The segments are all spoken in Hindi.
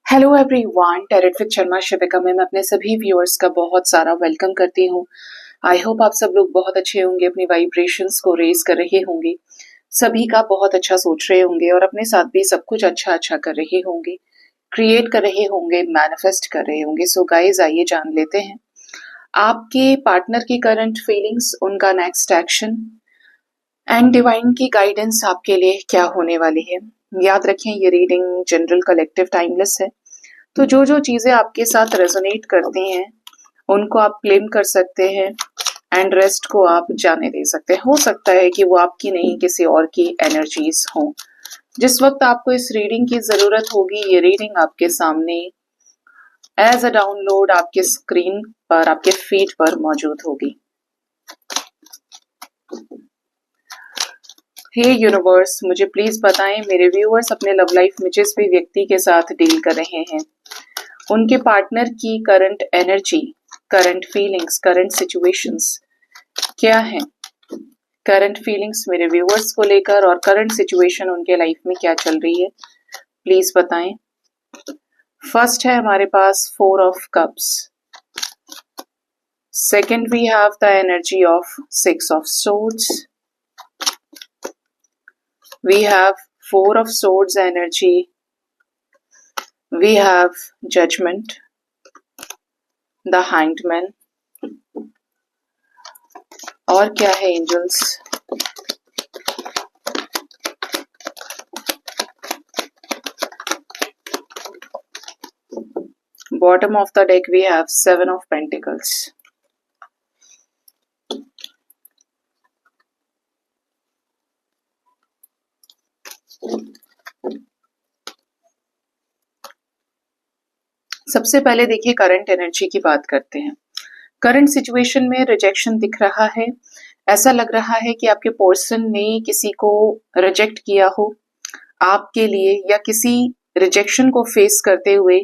Hello everyone, tarot with Sharma Shivika में मैं अपने सभी व्यूअर्स का बहुत सारा वेलकम करती हूँ। आई होप आप सब लोग बहुत अच्छे होंगे, अपनी वाइब्रेशंस को रेज कर रहे होंगे, सभी का बहुत अच्छा सोच रहे होंगे और अपने साथ भी सब कुछ अच्छा अच्छा कर रहे होंगे, क्रिएट कर रहे होंगे, मैनिफेस्ट कर रहे होंगे। सो गाइज, आइए जान लेते हैं आपके पार्टनर की करंट फीलिंग्स, उनका नेक्स्ट एक्शन एंड डिवाइन की गाइडेंस आपके लिए क्या होने वाली है। याद रखें, ये रीडिंग जनरल कलेक्टिव टाइमलेस है, तो जो जो चीजें आपके साथ रेजोनेट करती हैं उनको आप क्लेम कर सकते हैं एंड रेस्ट को आप जाने दे सकते हैं। हो सकता है कि वो आपकी नहीं, किसी और की एनर्जीज हों। जिस वक्त आपको इस रीडिंग की जरूरत होगी, ये रीडिंग आपके सामने एज अ डाउनलोड आपके स्क्रीन पर, आपके फीड पर मौजूद होगी। हे यूनिवर्स, मुझे प्लीज बताएं, मेरे व्यूअर्स अपने लव लाइफ में जिस भी व्यक्ति के साथ डील कर रहे हैं, उनके पार्टनर की current energy, current feelings, current situations क्या है। करंट फीलिंग्स मेरे व्यूअर्स को लेकर और करंट सिचुएशन उनके लाइफ में क्या चल रही है, प्लीज बताएं। फर्स्ट है हमारे पास 4 of cups. Second we have the energy of 6 of swords. We have 4 of swords energy. We have judgment, the hanged man. और क्या है angels? Bottom of the deck we have 7 of Pentacles. सबसे पहले देखिए, करंट एनर्जी की बात करते हैं। करंट सिचुएशन में रिजेक्शन दिख रहा है। ऐसा लग रहा है कि आपके पर्सन ने किसी को रिजेक्ट किया हो आपके लिए, या किसी रिजेक्शन को फेस करते हुए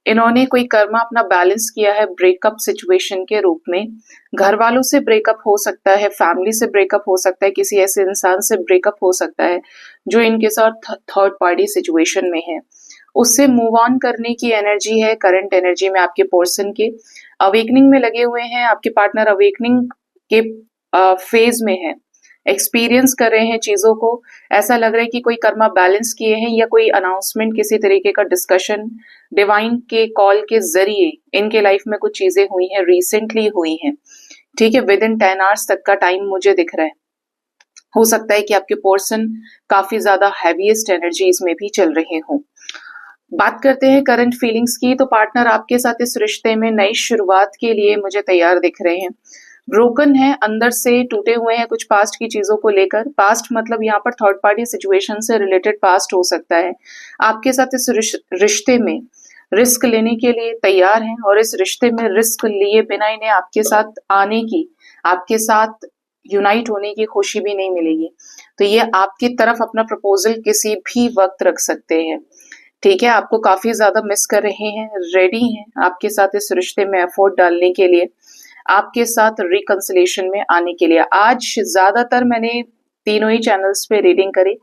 इन्होंने कोई कर्मा अपना बैलेंस किया है ब्रेकअप सिचुएशन के रूप में। घर वालों से ब्रेकअप हो सकता है, फैमिली से ब्रेकअप हो सकता है, किसी ऐसे इंसान से ब्रेकअप हो सकता है जो इनके साथ थर्ड पार्टी सिचुएशन में है। उससे मूव ऑन करने की एनर्जी है करंट एनर्जी में आपके पर्सन के। अवेकनिंग में लगे हुए हैं, आपके पार्टनर अवेकनिंग के फेज में है, एक्सपीरियंस कर रहे हैं चीजों को। ऐसा लग रहा है कि कोई कर्मा बैलेंस किए हैं, या कोई अनाउंसमेंट, किसी तरीके का डिस्कशन डिवाइन के कॉल के जरिए इनके लाइफ में कुछ चीजें हुई हैं, रिसेंटली हुई हैं। ठीक है, विद इन 10 आवर्स तक का टाइम मुझे दिख रहा है। हो सकता है कि आपके पर्सन काफी ज्यादा हैवीएस्ट एनर्जीज में भी चल रहे हों। बात करते हैं करंट फीलिंग्स की, तो पार्टनर आपके साथ इस रिश्ते में नई शुरुआत के लिए मुझे तैयार दिख रहे हैं। ब्रोकन है, अंदर से टूटे हुए हैं कुछ पास्ट की चीजों को लेकर। पास्ट मतलब यहाँ पर थर्ड पार्टी सिचुएशन से रिलेटेड पास्ट हो सकता है। आपके साथ इस रिश्ते में रिस्क लेने के लिए तैयार हैं, और इस रिश्ते में रिस्क लिए बिना इन्हें आपके साथ आने की, आपके साथ यूनाइट होने की खुशी भी नहीं मिलेगी। तो ये आपकी तरफ अपना प्रपोजल किसी भी वक्त रख सकते हैं। ठीक है, आपको काफी ज्यादा मिस कर रहे हैं, रेडी हैं आपके साथ इस रिश्ते में एफर्ट डालने के लिए, आपके साथ रिकंसिलेशन में आने के लिए। आज ज्यादातर मैंने तीनों ही चैनल्स पे रीडिंग करी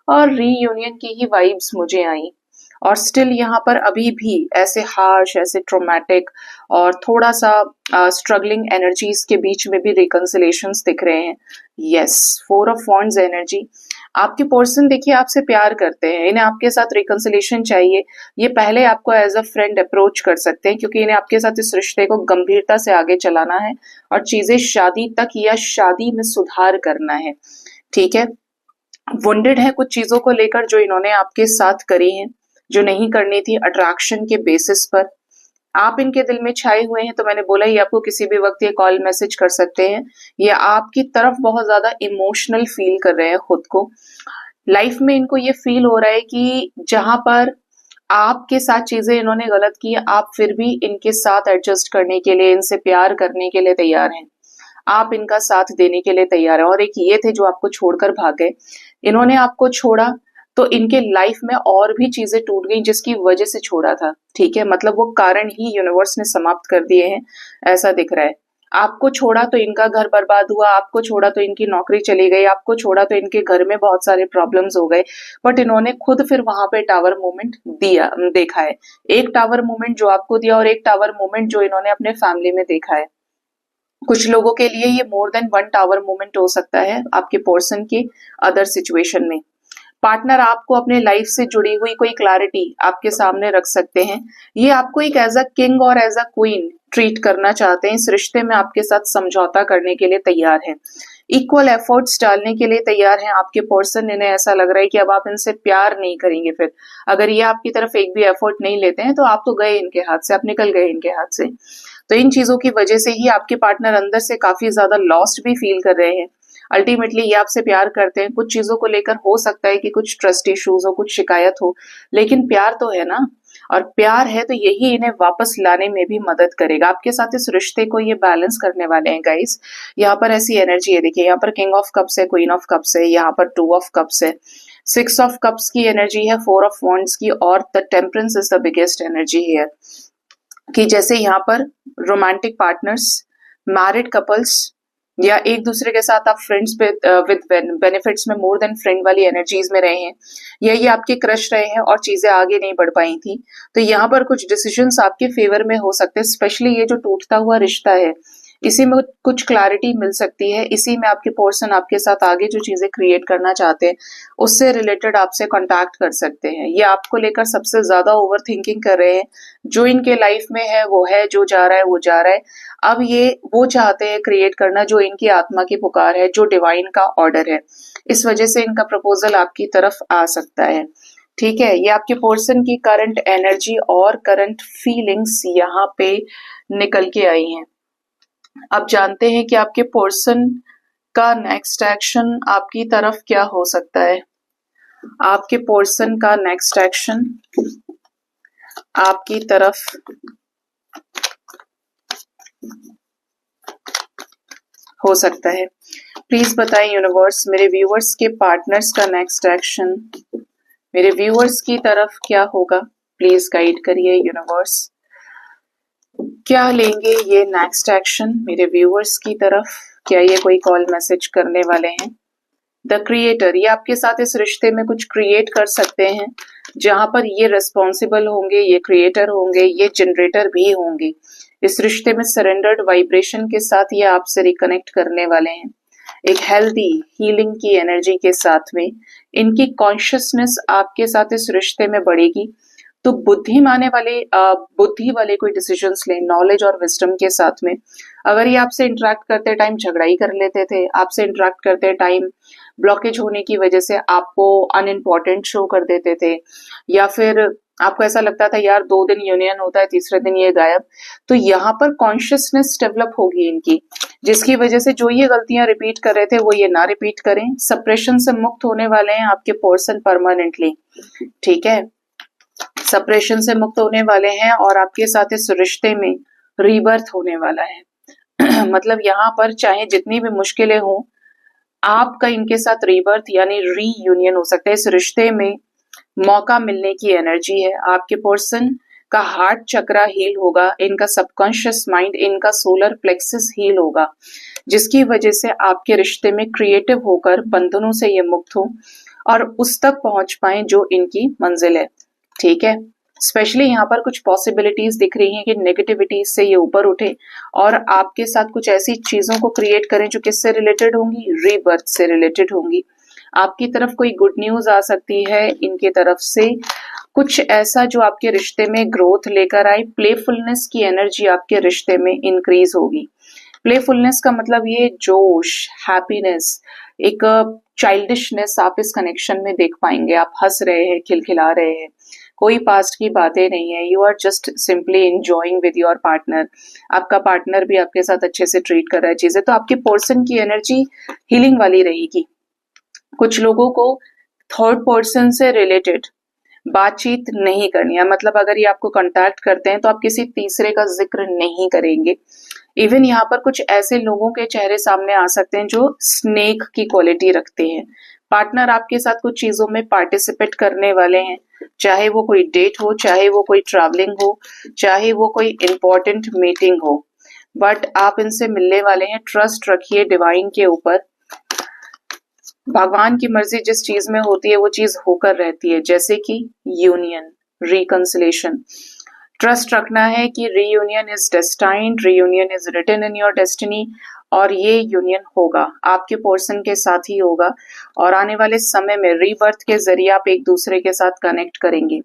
और रीयूनियन की ही वाइब्स मुझे आई, और स्टिल यहाँ पर अभी भी ऐसे हार्श, ऐसे ट्रोमैटिक और थोड़ा सा स्ट्रगलिंग एनर्जीज के बीच में भी रिकंसिलेशंस दिख रहे हैं। Yes, 4 of wands energy. आपके पर्सन देखिए आपसे प्यार करते हैं, इन्हें आपके साथ रिकंसिलेशन चाहिए। ये पहले आपको एज अ फ्रेंड अप्रोच कर सकते हैं, क्योंकि इन्हें आपके साथ इस रिश्ते को गंभीरता से आगे चलाना है और चीजें शादी तक या शादी में सुधार करना है। ठीक है, वुंडेड है कुछ चीजों को लेकर जो इन्होंने आपके साथ करी हैं, जो नहीं करनी थी अट्रैक्शन के बेसिस पर। आप इनके दिल में छाए हुए हैं, तो मैंने बोला ये आपको किसी भी वक्त ये कॉल मैसेज कर सकते हैं। ये आपकी तरफ बहुत ज्यादा इमोशनल फील कर रहे हैं खुद को। लाइफ में इनको ये फील हो रहा है कि जहां पर आपके साथ चीजें इन्होंने गलत की, आप फिर भी इनके साथ एडजस्ट करने के लिए, इनसे प्यार करने के लिए तैयार हैं, आप इनका साथ देने के लिए तैयार हैं। और एक ये थे जो आपको छोड़कर भाग गए, इन्होंने आपको छोड़ा तो इनके लाइफ में और भी चीजें टूट गई जिसकी वजह से छोड़ा था। ठीक है, मतलब वो कारण ही यूनिवर्स ने समाप्त कर दिए हैं, ऐसा दिख रहा है। आपको छोड़ा तो इनका घर बर्बाद हुआ, आपको छोड़ा तो इनकी नौकरी चली गई, आपको छोड़ा तो इनके घर में बहुत सारे प्रॉब्लम्स हो गए, बट इन्होंने खुद फिर वहां पे टावर मूवमेंट देखा है। एक टावर मूवमेंट जो आपको दिया और एक टावर मूवमेंट जो इन्होंने अपने फैमिली में देखा है। कुछ लोगों के लिए ये more than one tower movement हो सकता है आपके पर्सन की अदर सिचुएशन में। पार्टनर आपको अपने लाइफ से जुड़ी हुई कोई क्लैरिटी आपके सामने रख सकते हैं। ये आपको एक एज अ किंग और एज अ क्वीन ट्रीट करना चाहते हैं। इस रिश्ते में आपके साथ समझौता करने के लिए तैयार हैं। इक्वल एफर्ट्स डालने के लिए तैयार हैं आपके पर्सन। इन्हें ऐसा लग रहा है कि अब आप इनसे प्यार नहीं करेंगे। फिर अगर ये आपकी तरफ एक भी एफर्ट नहीं लेते हैं तो आप तो गए इनके हाथ से, आप निकल गए इनके हाथ से। तो इन चीजों की वजह से ही आपके पार्टनर अंदर से काफी ज्यादा लॉस्ट भी फील कर रहे हैं। अल्टीमेटली ये आपसे प्यार करते हैं। कुछ चीजों को लेकर हो सकता है कि कुछ ट्रस्ट इश्यूज हो, कुछ शिकायत हो, लेकिन प्यार तो है ना। और प्यार है तो यही इन्हें वापस लाने में भी मदद करेगा। आपके साथ इस रिश्ते को ये बैलेंस करने वाले हैं गाइस। यहाँ पर ऐसी एनर्जी है, देखिए यहाँ पर किंग ऑफ कप्स है, क्वीन ऑफ कप्स है, यहाँ पर टू ऑफ कप्स है, सिक्स ऑफ कप्स की एनर्जी है, फोर ऑफ वॉन्ड्स की, और the temperance is the biggest energy here. कि जैसे यहाँ पर रोमांटिक पार्टनर्स, मैरिड कपल्स, या एक दूसरे के साथ आप फ्रेंड्स विद बेनिफिट्स में मोर देन फ्रेंड वाली एनर्जीज में रहे हैं, या ये आपके क्रश रहे हैं और चीजें आगे नहीं बढ़ पाई थी, तो यहाँ पर कुछ डिसीजंस आपके फेवर में हो सकते हैं। स्पेशली ये जो टूटता हुआ रिश्ता है, इसी में कुछ क्लैरिटी मिल सकती है। इसी में आपके पर्सन आपके साथ आगे जो चीजें क्रिएट करना चाहते हैं उससे रिलेटेड आपसे कांटेक्ट कर सकते हैं। ये आपको लेकर सबसे ज्यादा ओवर थिंकिंग कर रहे हैं। जो इनके लाइफ में है वो है, जो जा रहा है वो जा रहा है। अब ये वो चाहते हैं क्रिएट करना जो इनकी आत्मा की पुकार है, जो डिवाइन का ऑर्डर है। इस वजह से इनका प्रपोजल आपकी तरफ आ सकता है। ठीक है, ये आपके पर्सन की करंट एनर्जी और करंट फीलिंग्स यहाँ पे निकल के आई हैं। अब जानते हैं कि आपके पर्सन का नेक्स्ट एक्शन आपकी तरफ क्या हो सकता है। आपके पर्सन का नेक्स्ट एक्शन आपकी तरफ हो सकता है। प्लीज बताएं यूनिवर्स, मेरे व्यूअर्स के पार्टनर्स का नेक्स्ट एक्शन मेरे व्यूअर्स की तरफ क्या होगा। प्लीज गाइड करिए यूनिवर्स, क्या लेंगे ये नेक्स्ट एक्शन मेरे व्यूअर्स की तरफ। क्या ये कोई कॉल मैसेज करने वाले हैं। द क्रिएटर, ये आपके साथ इस रिश्ते में कुछ क्रिएट कर सकते हैं जहां पर ये रिस्पॉन्सिबल होंगे, ये क्रिएटर होंगे, ये जनरेटर भी होंगे। इस रिश्ते में सरेंडर्ड वाइब्रेशन के साथ ये आपसे रिकनेक्ट करने वाले हैं। एक हेल्दी हीलिंग की एनर्जी के साथ में इनकी कॉन्शियसनेस आपके साथ इस रिश्ते में बढ़ेगी। तो बुद्धि वाले कोई डिसीजंस लें, नॉलेज और विजडम के साथ में। अगर ये आपसे इंटरेक्ट करते टाइम झगड़ा ही कर लेते थे, आपसे इंटरेक्ट करते टाइम ब्लॉकेज होने की वजह से आपको अनइम्पोर्टेंट शो कर देते थे, या फिर आपको ऐसा लगता था यार 2 दिन यूनियन होता है, तीसरे दिन ये गायब, तो यहाँ पर कॉन्शियसनेस डेवलप होगी इनकी, जिसकी वजह से जो ये गलतियां रिपीट कर रहे थे वो ये ना रिपीट करें। सप्रेशन से मुक्त होने वाले हैं आपके पर्सन परमानेंटली। ठीक है, सप्रेशन से मुक्त होने वाले हैं और आपके साथ इस रिश्ते में रीबर्थ होने वाला है। मतलब यहाँ पर चाहे जितनी भी मुश्किलें हों, आपका इनके साथ रीबर्थ यानी रीयूनियन हो सकता है। इस रिश्ते में मौका मिलने की एनर्जी है। आपके पर्सन का हार्ट चक्रा हील होगा, इनका सबकॉन्शियस माइंड, इनका सोलर प्लेक्सस हील होगा, जिसकी वजह से आपके रिश्ते में क्रिएटिव होकर बंधनों से ये मुक्त हो और उस तक पहुंच पाए जो इनकी मंजिल है। ठीक है, स्पेशली यहाँ पर कुछ पॉसिबिलिटीज दिख रही हैं कि नेगेटिविटी से ये ऊपर उठे और आपके साथ कुछ ऐसी चीजों को क्रिएट करें जो किससे रिलेटेड होंगी, रीबर्थ से रिलेटेड होंगी। आपकी तरफ कोई गुड न्यूज आ सकती है इनके तरफ से, कुछ ऐसा जो आपके रिश्ते में ग्रोथ लेकर आए। प्लेफुलनेस की एनर्जी आपके रिश्ते में इंक्रीज होगी। प्लेफुलनेस का मतलब ये जोश, हैप्पीनेस, एक चाइल्डिशनेस आप इस कनेक्शन में देख पाएंगे। आप हंस रहे हैं, खिलखिला रहे हैं, कोई पास्ट की बातें नहीं है। You are just simply enjoying with your partner. आपका पार्टनर भी आपके साथ अच्छे से ट्रीट कर रहा है चीजें। तो आपके पर्सन की एनर्जी हीलिंग वाली रहेगी। कुछ लोगों को थर्ड पर्सन से रिलेटेड बातचीत नहीं करनी है। मतलब अगर ये आपको कांटेक्ट करते हैं तो आप किसी तीसरे का जिक्र नहीं करेंगे। इवन यहाँ पर कुछ ऐसे लोगों के चेहरे सामने आ सकते हैं जो स्नेक की क्वालिटी रखते हैं। पार्टनर आपके साथ कुछ चीजों में पार्टिसिपेट करने वाले हैं, चाहे वो कोई डेट हो, चाहे वो कोई ट्रैवलिंग हो, चाहे वो कोई इंपॉर्टेंट मीटिंग हो। बट आप इनसे मिलने वाले हैं। ट्रस्ट रखिए डिवाइन के ऊपर। भगवान की मर्जी जिस चीज में होती है वो चीज होकर रहती है, जैसे कि यूनियन, रिकंसिलेशन। ट्रस्ट रखना है कि reunion is destined, reunion is written in your destiny, और ये यूनियन होगा, आपके पर्सन के साथ ही होगा, और आने वाले समय में रीबर्थ के जरिए आप एक दूसरे के साथ कनेक्ट करेंगे।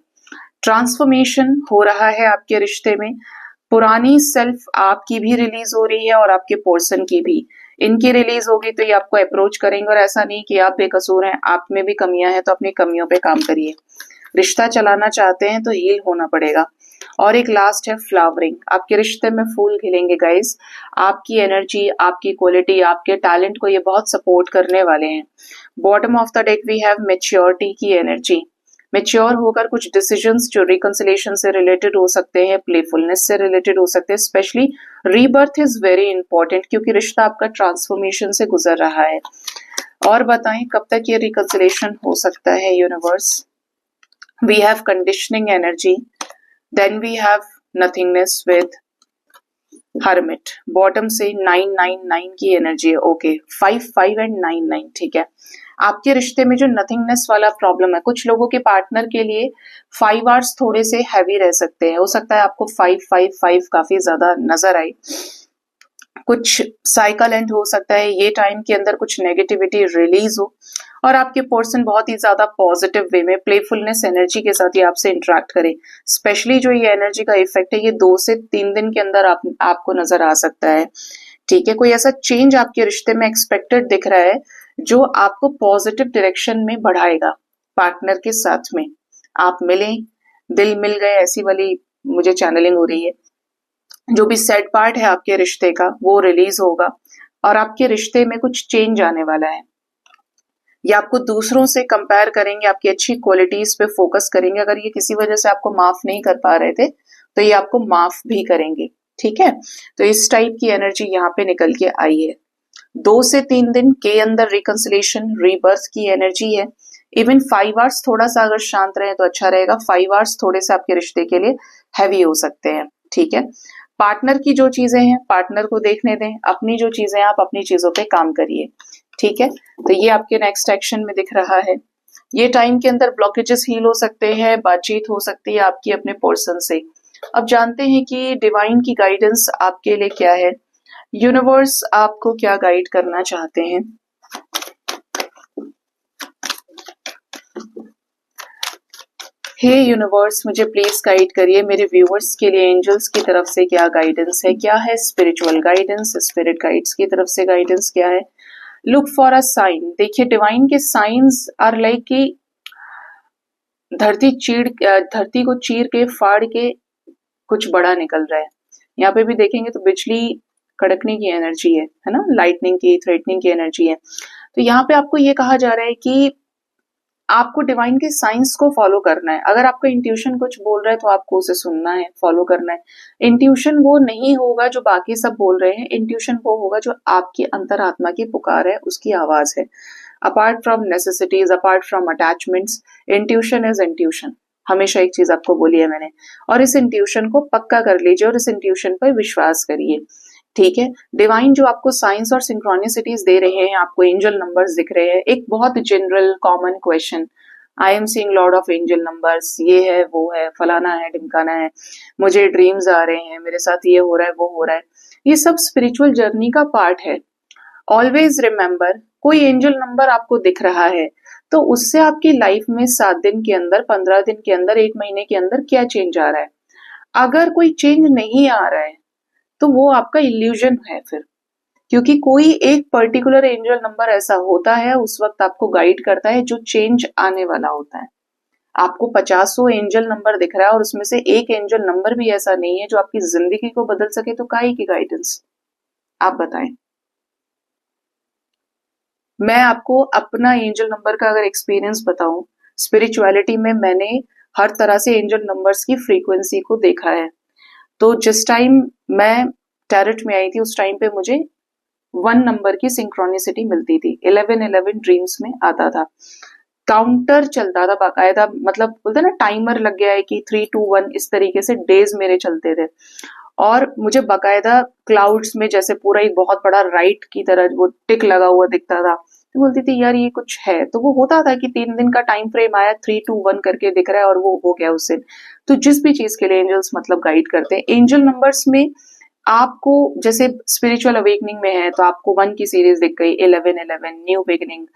ट्रांसफॉर्मेशन हो रहा है आपके रिश्ते में। पुरानी सेल्फ आपकी भी रिलीज हो रही है और आपके पर्सन की भी। इनकी रिलीज होगी तो ये आपको अप्रोच करेंगे, और ऐसा नहीं कि आप बेकसूर हैं, आप में भी कमियां हैं तो अपनी कमियों पे काम करिए। रिश्ता चलाना चाहते हैं तो हील होना पड़ेगा। और एक लास्ट है फ्लावरिंग। आपके रिश्ते में फूल खिलेंगे गाइस। आपकी एनर्जी, आपकी क्वालिटी, आपके टैलेंट को ये बहुत सपोर्ट करने वाले हैं। Bottom of the deck we have maturity की एनर्जी। मेच्योर होकर कुछ डिसीजंस जो रिकंसिलेशन से रिलेटेड हो सकते हैं, प्लेफुलनेस से रिलेटेड हो सकते हैं। Specially rebirth is very important, क्योंकि रिश्ता आपका ट्रांसफॉर्मेशन से गुजर रहा है। और बताएं कब तक ये रिकंसिलेशन हो सकता है universe. We have conditioning energy, then we have nothingness with hermit. Bottom से 999 की एनर्जी है। ओके, 5 एंड 9 ठीक है। आपके रिश्ते में जो नथिंगनेस वाला प्रॉब्लम है, कुछ लोगों के पार्टनर के लिए 5 आवर्स थोड़े से हैवी रह सकते हैं। हो सकता है आपको 5 काफी ज्यादा नजर आए। कुछ साइकिल एंड हो सकता है ये टाइम के अंदर कुछ नेगेटिविटी रिलीज हो, और आपके पर्सन बहुत ही ज्यादा पॉजिटिव वे में प्लेफुलनेस एनर्जी के साथ ये आपसे इंटरेक्ट करे। स्पेशली जो ये एनर्जी का इफेक्ट है ये 2 से 3 दिन के अंदर आपको नजर आ सकता है। ठीक है, कोई ऐसा चेंज आपके रिश्ते में एक्सपेक्टेड दिख रहा है जो आपको पॉजिटिव डायरेक्शन में बढ़ाएगा। पार्टनर के साथ में आप मिलें, दिल मिल गए, ऐसी वाली मुझे चैनलिंग हो रही है। जो भी सैड पार्ट है आपके रिश्ते का वो रिलीज होगा, और आपके रिश्ते में कुछ चेंज आने वाला है। ये आपको दूसरों से कंपेयर करेंगे, आपकी अच्छी क्वालिटीज पे फोकस करेंगे। अगर ये किसी वजह से आपको माफ नहीं कर पा रहे थे तो ये आपको माफ भी करेंगे। ठीक है, तो इस टाइप की एनर्जी यहाँ पे निकल के आई है। 2 से 3 दिन के अंदर रिकंसिलेशन, रीबर्थ की एनर्जी है। इवन 5 आवर्स थोड़ा सा अगर शांत रहे तो अच्छा रहेगा। 5 आवर्स थोड़े से आपके रिश्ते के लिए हैवी हो सकते हैं। ठीक है, पार्टनर की जो चीजें हैं पार्टनर को देखने दें, अपनी जो चीजें हैं आप अपनी चीजों पे काम करिए। ठीक है, तो ये आपके नेक्स्ट एक्शन में दिख रहा है। ये टाइम के अंदर ब्लॉकेजेस हील हो सकते हैं, बातचीत हो सकती है आपकी अपने पर्सन से। अब जानते हैं कि डिवाइन की गाइडेंस आपके लिए क्या है, यूनिवर्स आपको क्या गाइड करना चाहते हैं। हे यूनिवर्स, मुझे प्लीज गाइड करिए, मेरे व्यूअर्स के लिए एंजल्स की तरफ से क्या गाइडेंस है, क्या है स्पिरिचुअल गाइडेंस, स्पिरिट गाइड्स की तरफ से गाइडेंस क्या है। Look for a sign. देखिए डिवाइन के साइंस आर लाइक कि धरती को चीर के फाड़ के कुछ बड़ा निकल रहा है। यहाँ पे भी देखेंगे तो बिजली कड़कने की एनर्जी है ना, लाइटनिंग की, थ्रेटनिंग की एनर्जी है। तो यहाँ पे आपको ये कहा जा रहा है कि आपको डिवाइन के साइंस को फॉलो करना है। अगर आपका इंट्यूशन कुछ बोल रहा है तो आपको उसे सुनना है, फॉलो करना है। इंट्यूशन वो नहीं होगा जो बाकी सब बोल रहे हैं, इंट्यूशन वो होगा जो आपकी अंतरात्मा की पुकार है, उसकी आवाज है। Apart from necessities, apart from attachments, intuition is intuition. हमेशा एक चीज आपको बोली है मैंने, और इस इंट्यूशन को पक्का कर लीजिए और इस इंट्यूशन पर विश्वास करिए। ठीक है, डिवाइन जो आपको साइंस और सिंक्रोनिसिटीज दे रहे हैं, आपको एंजल नंबर्स दिख रहे हैं। एक बहुत general common question, I am seeing Lord of angel numbers, ये है वो है, फलाना है ढिमकाना है, मुझे ड्रीम्स आ रहे हैं, मेरे साथ ये हो रहा है वो हो रहा है। ये सब स्पिरिचुअल जर्नी का पार्ट है। ऑलवेज रिमेंबर, कोई एंजल नंबर आपको दिख रहा है तो उससे आपकी लाइफ में 7 दिन के अंदर, 15 दिन के अंदर, 1 महीने के अंदर क्या चेंज आ रहा है। अगर कोई चेंज नहीं आ रहा है तो वो आपका इल्यूजन है फिर, क्योंकि कोई एक पर्टिकुलर एंजल नंबर ऐसा होता है उस वक्त आपको गाइड करता है जो चेंज आने वाला होता है। आपको 50 एंजल नंबर दिख रहा है और उसमें से एक एंजल नंबर भी ऐसा नहीं है जो आपकी जिंदगी को बदल सके, तो काहे की गाइडेंस, आप बताएं। मैं आपको अपना एंजल नंबर का अगर एक्सपीरियंस बताऊं, स्पिरिचुअलिटी में मैंने हर तरह से एंजल नंबर्स की फ्रीक्वेंसी को देखा है। तो जिस टाइम मैं टैरेट में आई थी उस टाइम पे मुझे 1 नंबर की सिंक्रोनिसिटी मिलती थी। 1111 ड्रीम्स में आता था, काउंटर चलता था बाकायदा, मतलब बोलते ना टाइमर लग गया है कि 3 2 1, इस तरीके से डेज मेरे चलते थे। और मुझे बकायदा क्लाउड्स में जैसे पूरा एक बहुत बड़ा राइट की तरह वो टिक लगा हुआ दिखता था। तो बोलती थी यार ये कुछ है, तो वो होता था कि 3 दिन का टाइम फ्रेम आया, 3 2 1 करके दिख रहा है और वो हो गया उस दिन। तो जिस भी चीज के लिए एंजल्स मतलब गाइड करते हैं, एंजल नंबर्स में आपको जैसे स्पिरिचुअल अवेकनिंग में है तो आपको 1 की सीरीज दिख गई, 11 11 न्यू बिगिनिंग।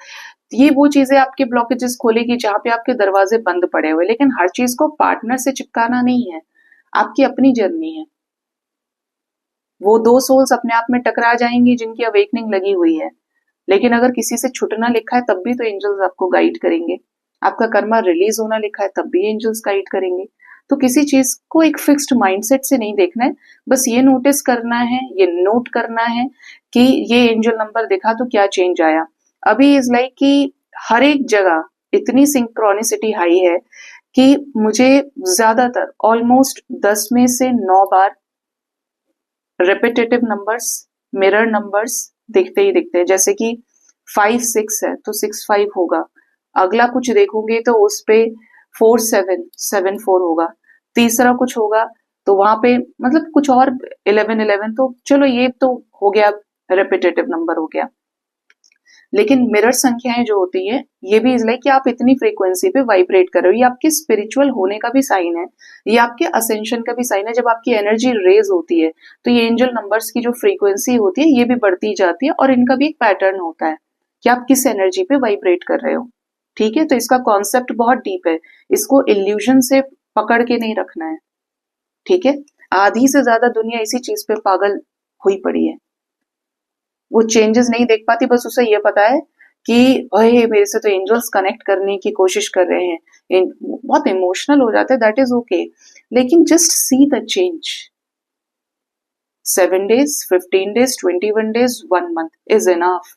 ये वो चीजें आपके ब्लॉकेजेस खोलेगी जहां पे आपके दरवाजे बंद पड़े हुए। लेकिन हर चीज को पार्टनर से चिपकाना नहीं है, आपकी अपनी जर्नी है। वो 2 सोल्स अपने आप में टकरा जाएंगी जिनकी अवेकनिंग लगी हुई है। लेकिन अगर किसी से छुटना लिखा है तब भी तो एंजल्स आपको गाइड करेंगे। आपका कर्मा रिलीज होना लिखा है तब भी एंजल्स गाइड करेंगे। तो किसी चीज को एक फिक्स्ड माइंडसेट से नहीं देखना है, बस ये नोटिस करना है, ये नोट करना है कि ये एंजल नंबर देखा तो क्या चेंज आया। अभी इज लाइक कि हर एक जगह इतनी सिंक्रोनिसिटी हाई है कि मुझे ज्यादातर ऑलमोस्ट 10 में से 9 बार रिपीटेटिव नंबर्स, मिरर नंबर्स दिखते ही दिखते हैं। जैसे कि 5 6 है तो 6 5 होगा, अगला कुछ देखोगे तो उस पे 4 7 7 4 होगा, तीसरा कुछ होगा तो वहां पे मतलब कुछ और 11 11। तो चलो ये तो हो गया, रिपीटेटिव नंबर हो गया। लेकिन मिरर संख्याएं जो होती है ये भी इज लाइक कि आप इतनी फ्रीक्वेंसी पे वाइब्रेट कर रहे हो। ये आपके स्पिरिचुअल होने का भी साइन है, ये आपके असेंशन का भी साइन है। जब आपकी एनर्जी रेज होती है तो ये एंजल नंबर्स की जो फ्रीक्वेंसी होती है ये भी बढ़ती जाती है, और इनका भी एक पैटर्न होता है कि आप किस एनर्जी पे वाइब्रेट कर रहे हो। ठीक है, तो इसका कॉन्सेप्ट बहुत डीप है, इसको इल्यूजन से पकड़ के नहीं रखना है। ठीक है, आधी से ज्यादा दुनिया इसी चीज पे पागल हुई पड़ी है। वो चेंजेस नहीं देख पाती, बस उसे ये पता है कि अरे मेरे से तो एंजल्स कनेक्ट करने की कोशिश कर रहे हैं। बहुत इमोशनल हो जाते हैं, दैट इज ओके, लेकिन just see the change. 7 days, 15 days, 21 days, 1 month is enough.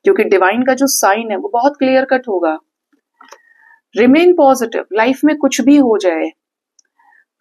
क्योंकि डिवाइन का जो साइन है वो बहुत क्लियर कट होगा। रिमेन पॉजिटिव, लाइफ में कुछ भी हो जाए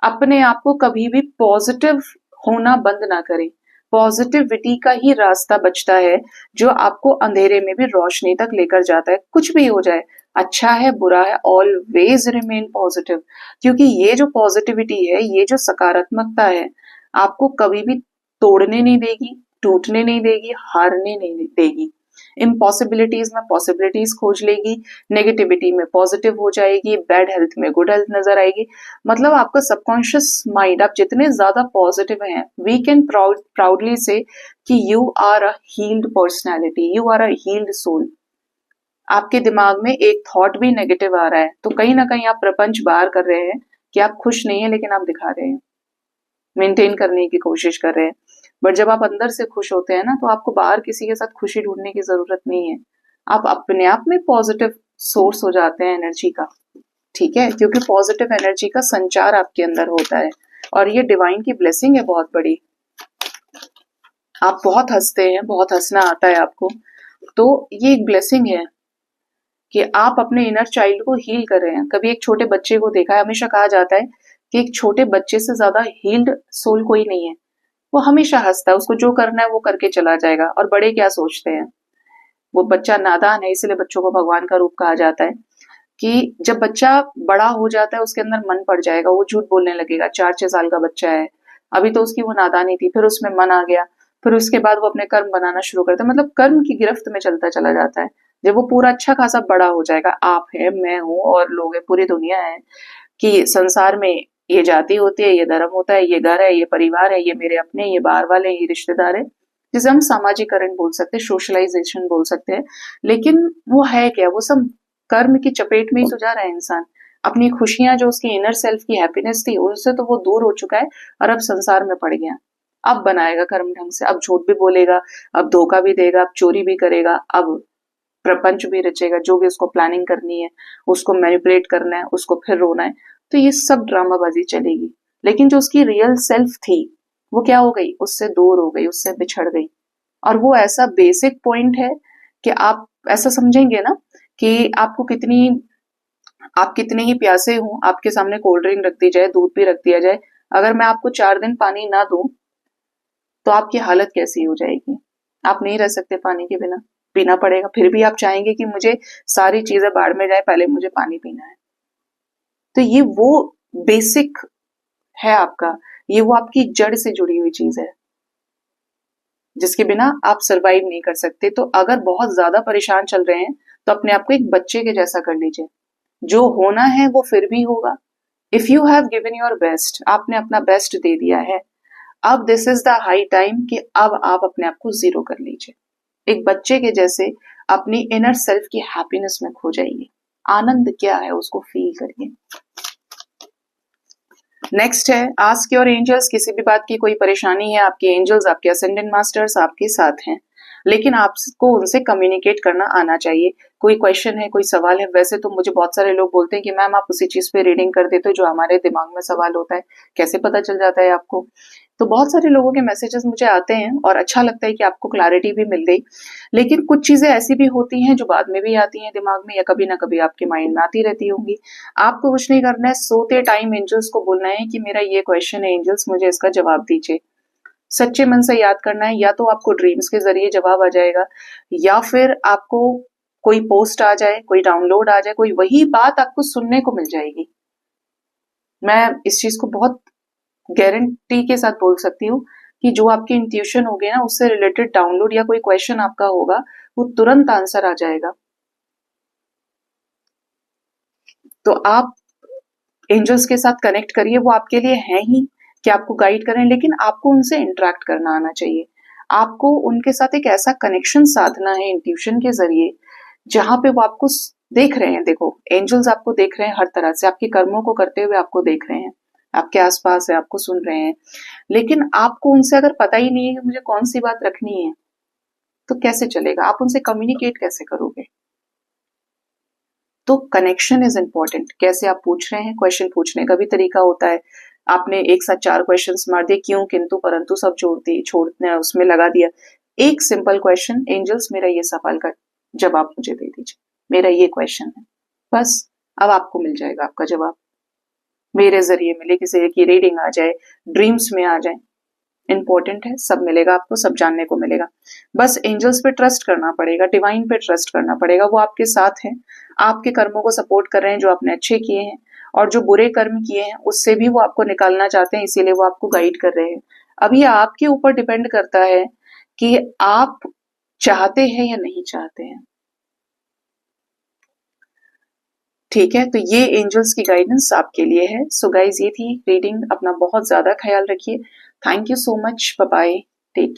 अपने आप को कभी भी पॉजिटिव होना बंद ना करें। पॉजिटिविटी का ही रास्ता बचता है जो आपको अंधेरे में भी रोशनी तक लेकर जाता है। कुछ भी हो जाए, अच्छा है बुरा है, ऑलवेज रिमेन पॉजिटिव। क्योंकि ये जो पॉजिटिविटी है, ये जो सकारात्मकता है, आपको कभी भी तोड़ने नहीं देगी, टूटने नहीं देगी, हारने नहीं देगी। इम्पॉसिबिलिटीज में पॉसिबिलिटीज खोज लेगी, नेगेटिविटी में पॉजिटिव हो जाएगी, बैड हेल्थ में गुड हेल्थ नजर आएगी। मतलब आपका सबकॉन्शियस माइंड, आप जितने ज्यादा पॉजिटिव हैं, वी कैन प्राउडली से कि you are a healed personality, you are a healed soul. आपके दिमाग में एक थॉट भी नेगेटिव आ रहा है तो कहीं ना कहीं आप प्रपंच बाहर कर रहे हैं कि आप खुश नहीं है, लेकिन आप दिखा रहे हैं, मेंटेन करने की कोशिश कर रहे हैं। बट जब आप अंदर से खुश होते हैं ना, तो आपको बाहर किसी के साथ खुशी ढूंढने की जरूरत नहीं है। आप अपने आप में पॉजिटिव सोर्स हो जाते हैं एनर्जी का। ठीक है, क्योंकि पॉजिटिव एनर्जी का संचार आपके अंदर होता है, और ये डिवाइन की ब्लेसिंग है बहुत बड़ी। आप बहुत हंसते हैं, बहुत हंसना आता है आपको, तो ये एक ब्लेसिंग है कि आप अपने इनर चाइल्ड को हील कर रहे हैं। कभी एक छोटे बच्चे को देखा है, हमेशा कहा जाता है कि एक छोटे बच्चे से ज्यादा हील्ड सोल कोई नहीं है। वो हमेशा हंसता है, उसको जो करना है वो करके चला जाएगा। और बड़े क्या सोचते हैं, वो बच्चा नादान है, इसलिए बच्चों को भगवान का रूप कहा जाता है कि जब बच्चा बड़ा हो जाता है उसके अंदर मन पड़ जाएगा, वो झूठ बोलने लगेगा। 4 6 साल का बच्चा है, अभी तो उसकी वो नादानी थी, फिर उसमें मन आ गया, फिर उसके बाद वो अपने कर्म बनाना शुरू करता है। मतलब कर्म की गिरफ्त में चलता चला जाता है। जब वो पूरा अच्छा खासा बड़ा हो जाएगा, आप है, मैं हूं और लोग है, पूरी दुनिया है, कि संसार में ये जाति होती है, ये धर्म होता है, ये घर है, ये परिवार है, ये मेरे अपने, ये बाहर वाले, ये रिश्तेदार है, जिसे हम सामाजिकरण बोल सकते हैं, सोशलाइजेशन बोल सकते हैं। लेकिन वो है क्या, वो सब कर्म की चपेट में ही तो जा रहा है इंसान। अपनी खुशियां, जो उसकी इनर सेल्फ की हैप्पीनेस थी, उनसे तो वो दूर हो चुका है और अब संसार में पड़ गया। अब बनाएगा कर्म ढंग से, अब झूठ भी बोलेगा, अब धोखा भी देगा, अब चोरी भी करेगा, अब प्रपंच भी रचेगा, जो भी उसको प्लानिंग करनी है, उसको मैनिपुलेट करना है, उसको फिर रोना है। तो ये सब ड्रामाबाजी चलेगी। लेकिन जो उसकी रियल सेल्फ थी वो क्या हो गई, उससे दूर हो गई, उससे बिछड़ गई। और वो ऐसा बेसिक पॉइंट है कि आप ऐसा समझेंगे ना कि आप कितने ही प्यासे हो, आपके सामने कोल्ड ड्रिंक रख दी जाए, दूध भी रख दिया जाए, अगर मैं आपको 4 दिन पानी ना दूं तो आपकी हालत कैसी हो जाएगी। आप नहीं रह सकते पानी के बिना, पीना पड़ेगा। फिर भी आप चाहेंगे कि मुझे सारी चीजें बाढ़ में जाए, पहले मुझे पानी पीना है। तो ये वो बेसिक है आपका, ये वो आपकी जड़ से जुड़ी हुई चीज है जिसके बिना आप सरवाइव नहीं कर सकते। तो अगर बहुत ज्यादा परेशान चल रहे हैं तो अपने आप को एक बच्चे के जैसा कर लीजिए, जो होना है वो फिर भी होगा। If you have given your best, आपने अपना बेस्ट दे दिया है, अब this is the high time कि अब आप अपने आप को जीरो कर लीजिए, एक बच्चे के जैसे अपनी इनर सेल्फ की हैप्पीनेस में खो जाइए, आनंद क्या है उसको फील करिए। नेक्स्ट है आस्क योर एंजल्स, किसी भी बात की कोई परेशानी है, आपके एंजल्स, आपके असेंडेंट मास्टर्स आपके साथ हैं, लेकिन आपको उनसे कम्युनिकेट करना आना चाहिए। कोई क्वेश्चन है, कोई सवाल है, वैसे तो मुझे बहुत सारे लोग बोलते हैं कि मैम आप उसी चीज पे रीडिंग कर देते हो जो हमारे दिमाग में सवाल होता है, कैसे पता चल जाता है आपको? तो बहुत सारे लोगों के मैसेजेस मुझे आते हैं और अच्छा लगता है कि आपको क्लैरिटी भी मिल गई, लेकिन कुछ चीजें ऐसी भी होती हैं जो बाद में भी आती हैं दिमाग में, या कभी ना कभी आपके माइंड में आती रहती होंगी। आपको कुछ नहीं करना है, सोते टाइम एंजल्स को बोलना है कि मेरा ये क्वेश्चन है एंजल्स, मुझे इसका जवाब दीजिए। सच्चे मन से याद करना है, या तो आपको ड्रीम्स के जरिए जवाब आ जाएगा, या फिर आपको कोई पोस्ट आ जाए, कोई डाउनलोड आ जाए, कोई वही बात आपको सुनने को मिल जाएगी। मैं इस चीज को बहुत गारंटी के साथ बोल सकती हूँ कि जो आपकी इंट्यूशन होगी ना, उससे रिलेटेड डाउनलोड या कोई क्वेश्चन आपका होगा, वो तुरंत आंसर आ जाएगा। तो आप एंजल्स के साथ कनेक्ट करिए, वो आपके लिए हैं ही कि आपको गाइड करें, लेकिन आपको उनसे इंटरेक्ट करना आना चाहिए। आपको उनके साथ एक ऐसा कनेक्शन साधना है इंट्यूशन के जरिए, जहां पे वो आपको देख रहे हैं। देखो, एंजल्स आपको देख रहे हैं हर तरह से, आपके कर्मों को करते हुए आपको देख रहे हैं, आपके आसपास है, आपको सुन रहे हैं, लेकिन आपको उनसे अगर पता ही नहीं है कि मुझे कौन सी बात रखनी है, तो कैसे चलेगा? आप उनसे कम्युनिकेट कैसे करोगे? तो कनेक्शन इज इंपॉर्टेंट। कैसे आप पूछ रहे हैं, क्वेश्चन पूछने का भी तरीका होता है। आपने एक साथ 4 क्वेश्चंस मार दिए, क्यों, किंतु, परंतु सब छोड़ने उसमें लगा दिया। एक सिंपल क्वेश्चन, एंजल्स मेरा ये सवाल का जवाब मुझे दे दीजिए, मेरा ये क्वेश्चन है, बस। अब आपको मिल जाएगा आपका जवाब, मेरे जरिए मिले, किसी की रीडिंग आ जाए, ड्रीम्स में आ जाए, इंपॉर्टेंट है, सब मिलेगा आपको, सब जानने को मिलेगा। बस एंजल्स पे ट्रस्ट करना पड़ेगा, डिवाइन पे ट्रस्ट करना पड़ेगा, वो आपके साथ हैं, आपके कर्मों को सपोर्ट कर रहे हैं जो आपने अच्छे किए हैं, और जो बुरे कर्म किए हैं उससे भी वो आपको निकालना चाहते हैं, इसीलिए वो आपको गाइड कर रहे हैं। अब ये आपके ऊपर डिपेंड करता है कि आप चाहते हैं या नहीं चाहते हैं। ठीक है, तो ये एंजल्स की गाइडेंस आपके लिए है। सो गाइज, ये थी रीडिंग, अपना बहुत ज्यादा ख्याल रखिए। Thank you so much, bye bye, take care.